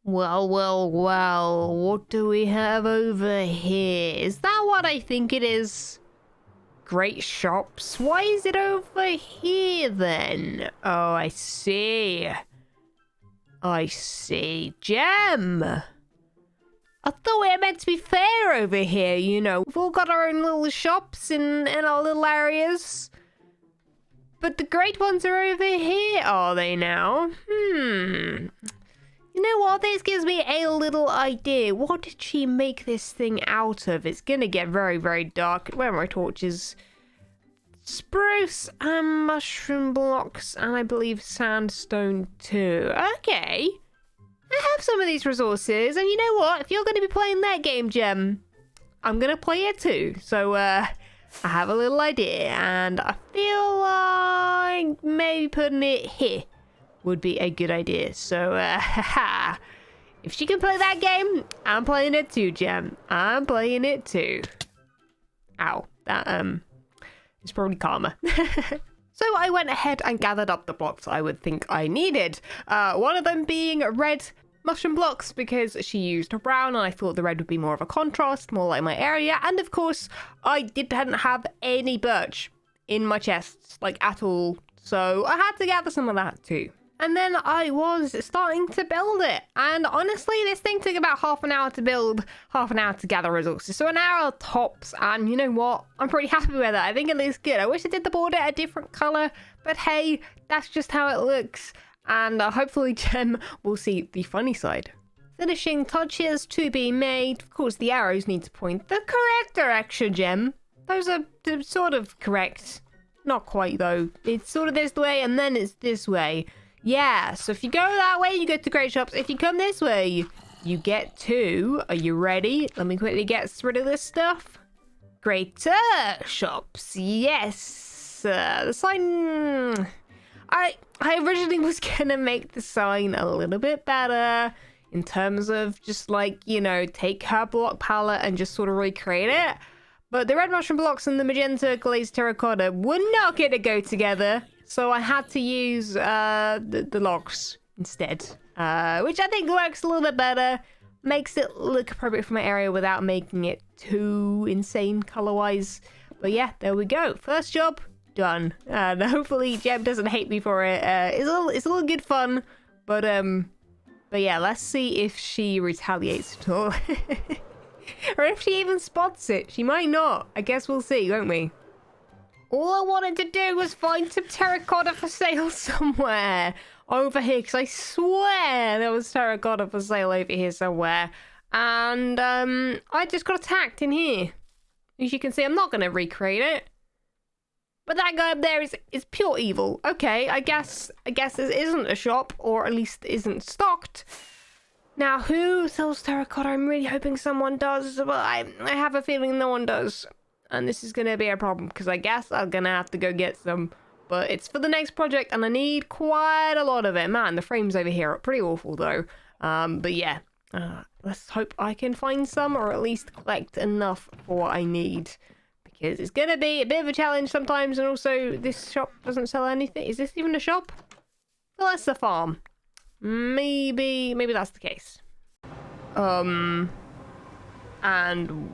Well, well, well, what do we have over here? Is that what I think it is? Great shops? Why is it over here then? Oh, I see. I see. Gem! I thought we were meant to be fair over here, you know. We've all got our own little shops in our little areas. But the great ones are over here, are they now? You know what? This gives me a little idea. What did she make this thing out of? It's gonna get very, very dark. Where are my torches? Spruce and mushroom blocks, and I believe sandstone too. Okay. I have some of these resources, and you know what? If you're going to be playing that game, Gem, I'm going to play it too. So, I have a little idea, and I feel like maybe putting it here would be a good idea. So, if she can play that game, I'm playing it too, Gem. I'm playing it too. Ow. That, is probably karma. So I went ahead and gathered up the blocks I would think I needed. One of them being red mushroom blocks because she used brown and I thought the red would be more of a contrast, more like my area. And of course, I didn't have any birch in my chests, like at all. So I had to gather some of that too. And then I was starting to build it. And honestly, this thing took about half an hour to build, half an hour to gather resources. So an hour tops. And you know what? I'm pretty happy with that. I think it looks good. I wish I did the border a different color. But hey, that's just how it looks. And hopefully Gem will see the funny side. Finishing touches to be made. Of course, the arrows need to point the correct direction, Gem. Those are sort of correct. Not quite, though. It's sort of this way and then it's this way. Yeah, so if you go that way, you go to great shops. If you come this way, you get to... Are you ready? Let me quickly get rid of this stuff. Greater shops. Yes. The sign... I originally was going to make the sign a little bit better in terms of just like, you know, take her block palette and just sort of recreate it. But the red mushroom blocks and the magenta glazed terracotta were not going to go together. So I had to use the logs instead, which I think works a little bit better. Makes it look appropriate for my area without making it too insane color-wise. But yeah, there we go. First job done. And hopefully Gem doesn't hate me for it. It's a little good fun, but yeah, let's see if she retaliates at all, or if she even spots it. She might not. I guess we'll see, won't we? All I wanted to do was find some terracotta for sale somewhere over here, because I swear there was terracotta for sale over here somewhere. And I just got attacked in here. As you can see, I'm not going to recreate it. But that guy up there is pure evil. Okay, I guess this isn't a shop, or at least isn't stocked. Now, who sells terracotta? I'm really hoping someone does, but I have a feeling no one does. And this is going to be a problem, because I guess I'm going to have to go get some. But it's for the next project, and I need quite a lot of it. Man, the frames over here are pretty awful, though. But yeah, let's hope I can find some, or at least collect enough for what I need. Because it's going to be a bit of a challenge sometimes, and also this shop doesn't sell anything. Is this even a shop? Well, that's the farm. Maybe that's the case. And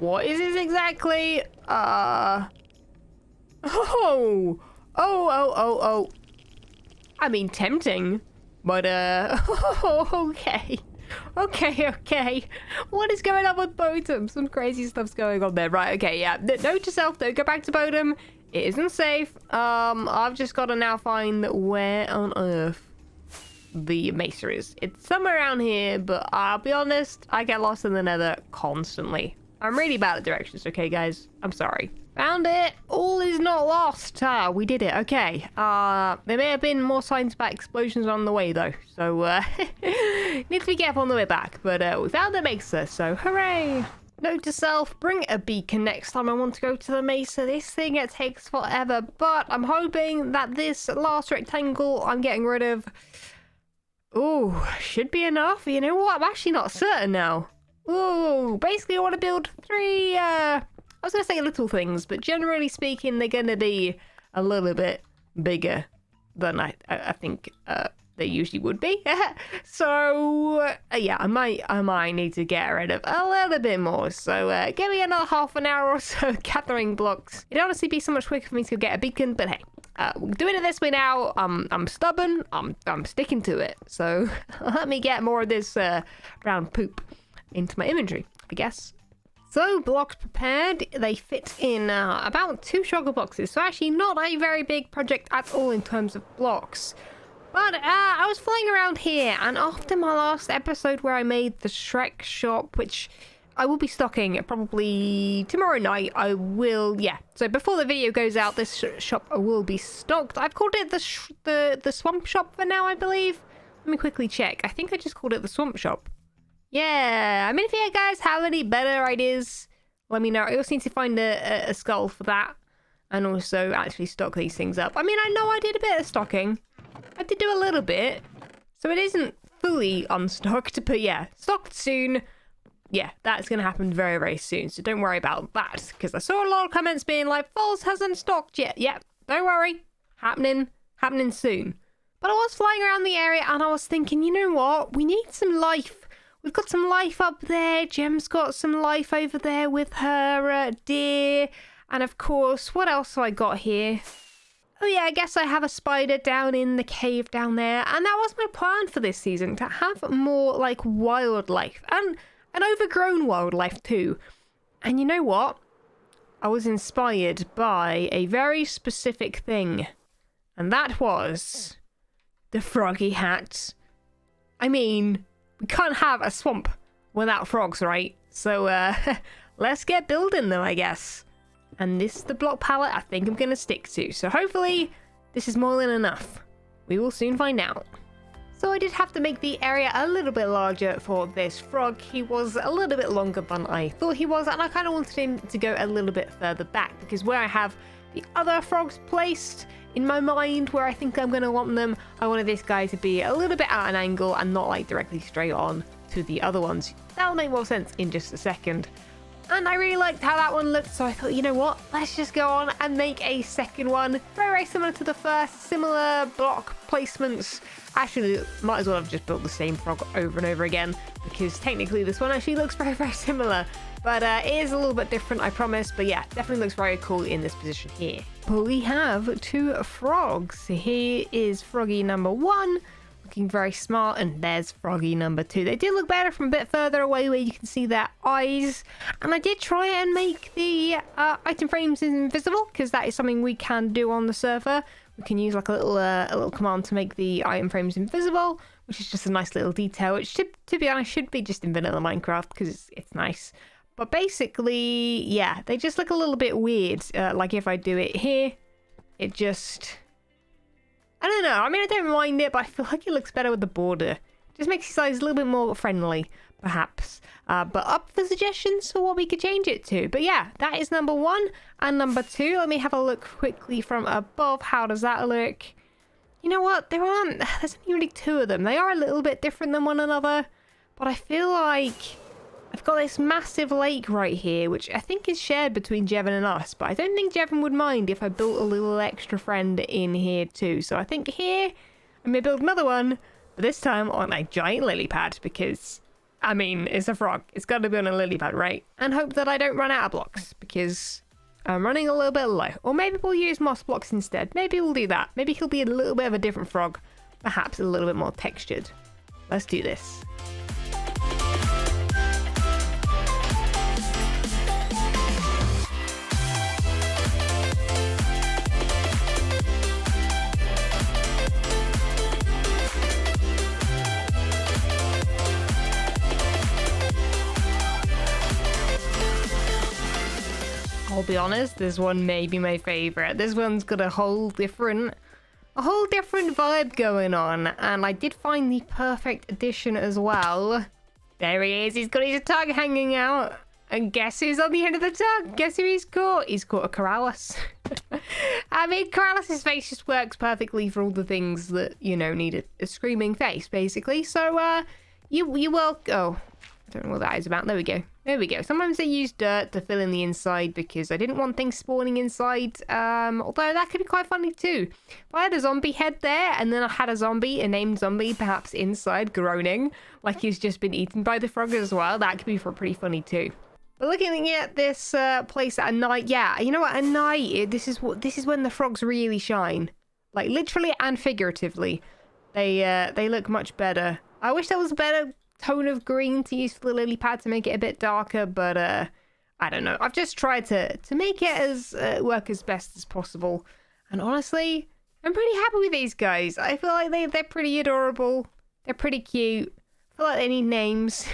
what is this exactly? Oh. I mean, tempting, but okay. Okay. What is going on with Bodum? Some crazy stuff's going on there. Right, okay, yeah. Note to self, don't go back to Bodum. It isn't safe. I've just got to now find where on earth the mesa is. It's somewhere around here, but I'll be honest, I get lost in the nether constantly. I'm really bad at directions, okay, guys? I'm sorry. Found it. All is not lost. We did it. Okay. There may have been more signs about explosions on the way, though. So, need to be careful on the way back. But we found the mesa, so hooray. Note to self, bring a beacon next time I want to go to the mesa. This thing, it takes forever. But I'm hoping that this last rectangle I'm getting rid of... Ooh, should be enough. You know what? I'm actually not certain now. Ooh, basically I want to build 3, I was going to say little things, but generally speaking, they're going to be a little bit bigger than I think they usually would be. So yeah, I might need to get rid of a little bit more. So give me another half an hour or so gathering blocks. It'd honestly be so much quicker for me to get a beacon, but hey, we're doing it this way now. I'm stubborn. I'm sticking to it. So let me get more of this brown poop into my inventory, I guess. So blocks prepared. They fit in about 2 sugar boxes. So actually not a very big project at all in terms of blocks. But I was flying around here, and after my last episode where I made the Shrek shop, which I will be stocking probably tomorrow night, I will, yeah. So before the video goes out, this shop will be stocked. I've called it the swamp shop for now, I believe. Let me quickly check. I think I just called it the swamp shop. Yeah, I mean, if you guys have any better ideas, let me know. I also need to find a skull for that, and also actually stock these things up. I mean, I know I did a bit of stocking. I did do a little bit, so it isn't fully unstocked, but yeah, stocked soon. Yeah, that's going to happen very, very soon, so don't worry about that, because I saw a lot of comments being like, False hasn't stocked yet. Yeah, don't worry, happening soon. But I was flying around the area, and I was thinking, you know what, we need some life. We've got some life up there, Gem's got some life over there with her deer, and of course, what else have I got here? Oh yeah, I guess I have a spider down in the cave down there, and that was my plan for this season, to have more like wildlife, and an overgrown wildlife too. And you know what? I was inspired by a very specific thing, and that was the froggy hat. I mean, we can't have a swamp without frogs, right? So let's get building them, I guess. And this is the block palette I think I'm going to stick to. So hopefully this is more than enough. We will soon find out. So I did have to make the area a little bit larger for this frog. He was a little bit longer than I thought he was. And I kind of wanted him to go a little bit further back. Because where I have the other frogs placed in my mind, where I think I'm going to want them, I wanted this guy to be a little bit at an angle and not like directly straight on to the other ones. That'll make more sense in just a second. And I really liked how that one looked, so I thought, you know what, let's just go on and make a second one. Very, very similar to the first, similar block placements. Actually, might as well have just built the same frog over and over again, because technically this one actually looks very, very similar. But it is a little bit different, I promise. But yeah, definitely looks very cool in this position here. But we have 2 frogs. Here is froggy number 1. Looking very smart, and there's froggy number 2. They did look better from a bit further away where you can see their eyes, and I did try and make the item frames invisible, because that is something we can do on the server. We can use like a little command to make the item frames invisible, which is just a nice little detail, which to be honest should be just in vanilla Minecraft because it's nice. But basically, yeah, they just look a little bit weird. Like if I do it here, it just, I don't know. I mean, I don't mind it, but I feel like it looks better with the border. Just makes his eyes a little bit more friendly, perhaps. But up for suggestions for what we could change it to. But yeah, that is number 1 and number 2. Let me have a look quickly from above. How does that look? You know what? There's only really 2 of them. They are a little bit different than one another. But I feel like I've got this massive lake right here, which I think is shared between Jevon and us. But I don't think Jevon would mind if I built a little extra friend in here too. So I think here I may build another one. But this time on a giant lily pad, because, I mean, it's a frog. It's got to be on a lily pad, right? And hope that I don't run out of blocks, because I'm running a little bit low. Or maybe we'll use moss blocks instead. Maybe we'll do that. Maybe he'll be a little bit of a different frog. Perhaps a little bit more textured. Let's do this. I'll be honest, this one may be my favorite. This one's got a whole different vibe going on, and I did find the perfect addition as well. There he is. He's got his tongue hanging out, and guess who's on the end of the tongue? Guess who he's caught? He's caught a Corallus. I mean, Corallus's face just works perfectly for all the things that, you know, need a screaming face, basically. So, you will. Oh, I don't know what that is about. There we go. There we go. Sometimes they use dirt to fill in the inside because I didn't want things spawning inside. Although that could be quite funny too. If I had a zombie head there and then I had a named zombie, perhaps inside groaning like he's just been eaten by the frog as well, that could be pretty funny too. But looking at this place at night, yeah, you know what? At night, this is when the frogs really shine, like literally and figuratively. They look much better. I wish there was a better tone of green to use for the lily pad to make it a bit darker, but I don't know. I've just tried to make it as work as best as possible, and honestly, I'm pretty happy with these guys. I feel like they're pretty adorable. They're pretty cute. I feel like they need names.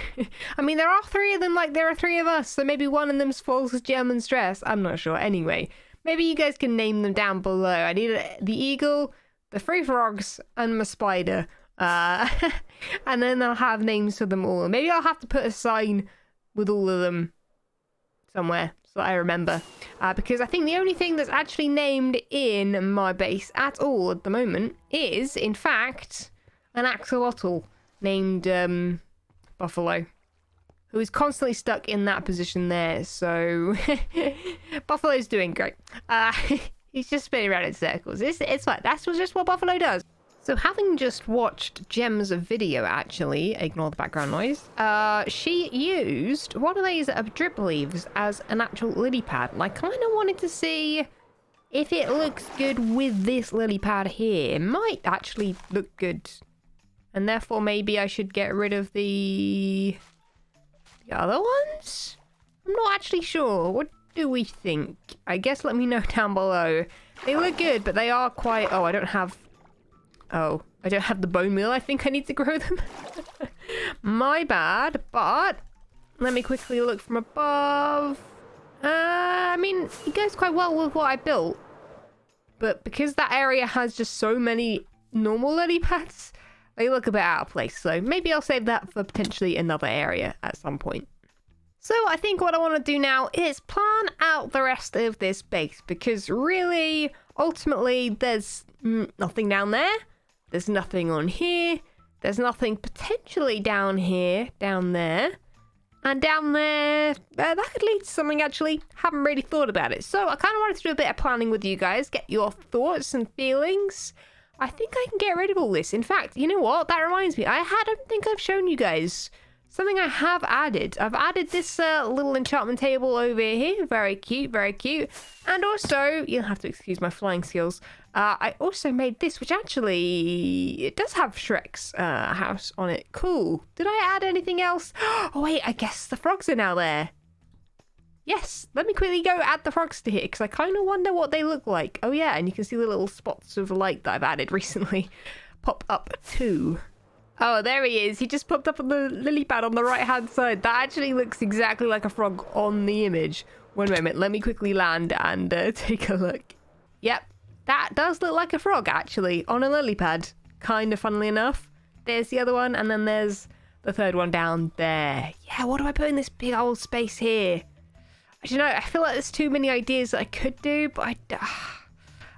I mean, there are 3 of them, like there are 3 of us, so maybe one of them's false German stress. I'm not sure. Anyway, maybe you guys can name them down below. I need the eagle, the 3 frogs, and my spider. And then I'll have names for them all. Maybe I'll have to put a sign with all of them somewhere so that I remember. Because I think the only thing that's actually named in my base at all at the moment is, in fact, an axolotl named Buffalo, who is constantly stuck in that position there. So Buffalo's doing great. He's just spinning around in circles. It's fine. That's just what Buffalo does. So having just watched Gem's video, actually, ignore the background noise, she used one of these drip leaves as an actual lily pad. And I kind of wanted to see if it looks good with this lily pad here. It might actually look good. And therefore, maybe I should get rid of the other ones? I'm not actually sure. What do we think? I guess let me know down below. They look good, but they are quite... Oh, I don't have the bone meal. I think I need to grow them. My bad, but let me quickly look from above. I mean, it goes quite well with what I built, but because that area has just so many normal lily pads, they look a bit out of place. So maybe I'll save that for potentially another area at some point. So I think what I want to do now is plan out the rest of this base, because really, ultimately, there's nothing down there. There's nothing on here. There's nothing potentially down here, down there. And down there, that could lead to something actually. Haven't really thought about it. So I kind of wanted to do a bit of planning with you guys, get your thoughts and feelings. I think I can get rid of all this. In fact, you know what? That reminds me. I don't think I've shown you guys something I have added. I've added this little enchantment table over here. Very cute, very cute. And also, you'll have to excuse my flying skills. I also made this, which actually, it does have Shrek's house on it. Cool. Did I add anything else? Oh, wait, I guess the frogs are now there. Yes, let me quickly go add the frogs to here, because I kind of wonder what they look like. Oh, yeah, and you can see the little spots of light that I've added recently pop up too. Oh, there he is. He just popped up on the lily pad on the right-hand side. That actually looks exactly like a frog on the image. One moment. Let me quickly land and take a look. Yep. That does look like a frog, actually, on a lily pad. Kind of funnily enough. There's the other one, and then there's the third one down there. Yeah, what do I put in this big old space here? I don't know. I feel like there's too many ideas that I could do, but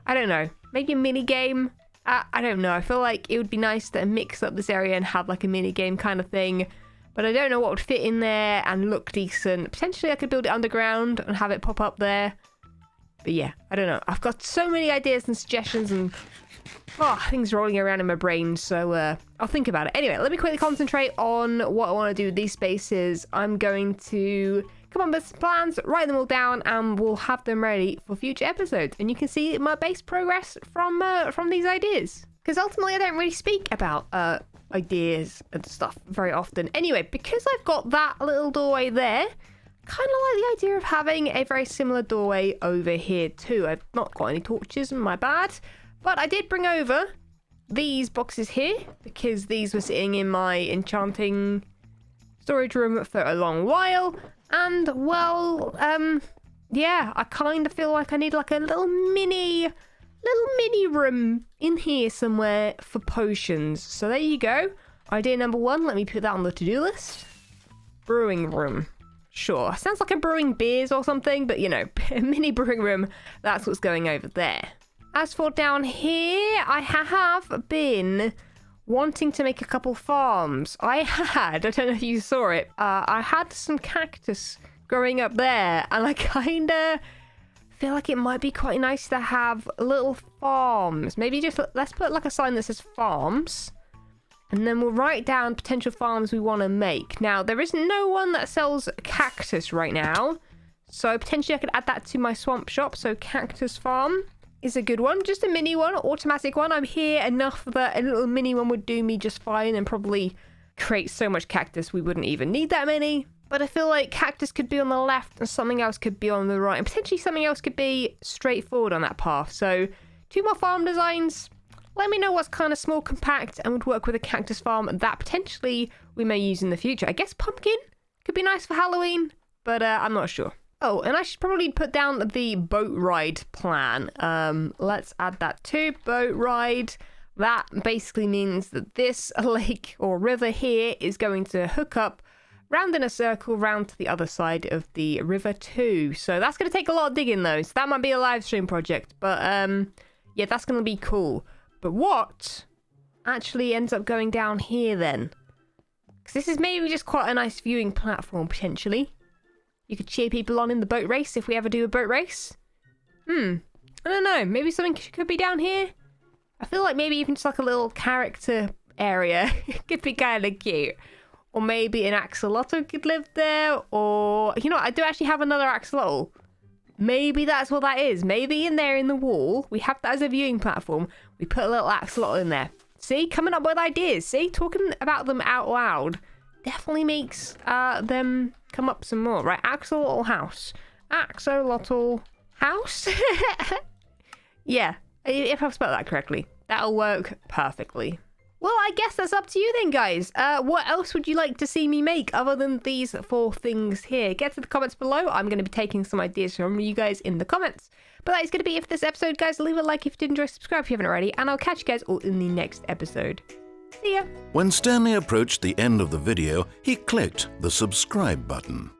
I don't know. Maybe a mini game. I don't know. I feel like it would be nice to mix up this area and have like a mini game kind of thing. But I don't know what would fit in there and look decent. Potentially I could build it underground and have it pop up there. But yeah, I don't know. I've got so many ideas and suggestions and things rolling around in my brain. So I'll think about it. Anyway, let me quickly concentrate on what I want to do with these spaces. I'm going to come up with some plans, write them all down, and we'll have them ready for future episodes. And you can see my base progress from these ideas. Because ultimately, I don't really speak about ideas and stuff very often. Anyway, because I've got that little doorway there, kind of like the idea of having a very similar doorway over here too. I've not got any torches, my bad. But I did bring over these boxes here, because these were sitting in my enchanting storage room for a long while. And, well, yeah, I kind of feel like I need like a little mini room in here somewhere for potions. So there you go. Idea number 1, let me put that on the to-do list. Brewing room. Sure, sounds like I'm brewing beers or something, but you know, a mini brewing room, that's what's going over there. As for down here, I have been wanting to make a couple farms. I don't know if you saw it, I had some cactus growing up there, and I kind of feel like it might be quite nice to have little farms. Maybe just, let's put like a sign that says farms, and then we'll write down potential farms we want to make. Now, there is no one that sells cactus right now, so potentially I could add that to my swamp shop. So cactus farm is a good one. Just a mini one, automatic one. I'm here enough that a little mini one would do me just fine and probably create so much cactus we wouldn't even need that many. But I feel like cactus could be on the left and something else could be on the right. And potentially something else could be straightforward on that path. So 2 more farm designs. Let me know what's kind of small, compact, and would work with a cactus farm that potentially we may use in the future. I guess pumpkin could be nice for Halloween, but I'm not sure. Oh, and I should probably put down the boat ride plan. Let's add that too. Boat ride. That basically means that this lake or river here is going to hook up round in a circle round to the other side of the river too. So that's going to take a lot of digging though. So that might be a live stream project. But yeah, that's going to be cool. But what actually ends up going down here then? Because this is maybe just quite a nice viewing platform potentially. You could cheer people on in the boat race if we ever do a boat race. I don't know. Maybe something could be down here. I feel like maybe even just like a little character area could be kind of cute. Or maybe an axolotl could live there. Or, you know, I do actually have another axolotl. Maybe that's what that is. Maybe in there in the wall, we have that as a viewing platform. We put a little axolotl in there. See, coming up with ideas. See, talking about them out loud definitely makes them come up some more. Right, axolotl house. Axolotl house? Yeah, if I've spelled that correctly. That'll work perfectly. Well, I guess that's up to you then, guys. What else would you like to see me make other than these 4 things here? Get to the comments below. I'm going to be taking some ideas from you guys in the comments. But that is going to be it for this episode, guys. Leave a like if you did enjoy, subscribe if you haven't already, and I'll catch you guys all in the next episode. See ya! When Stanley approached the end of the video, he clicked the subscribe button.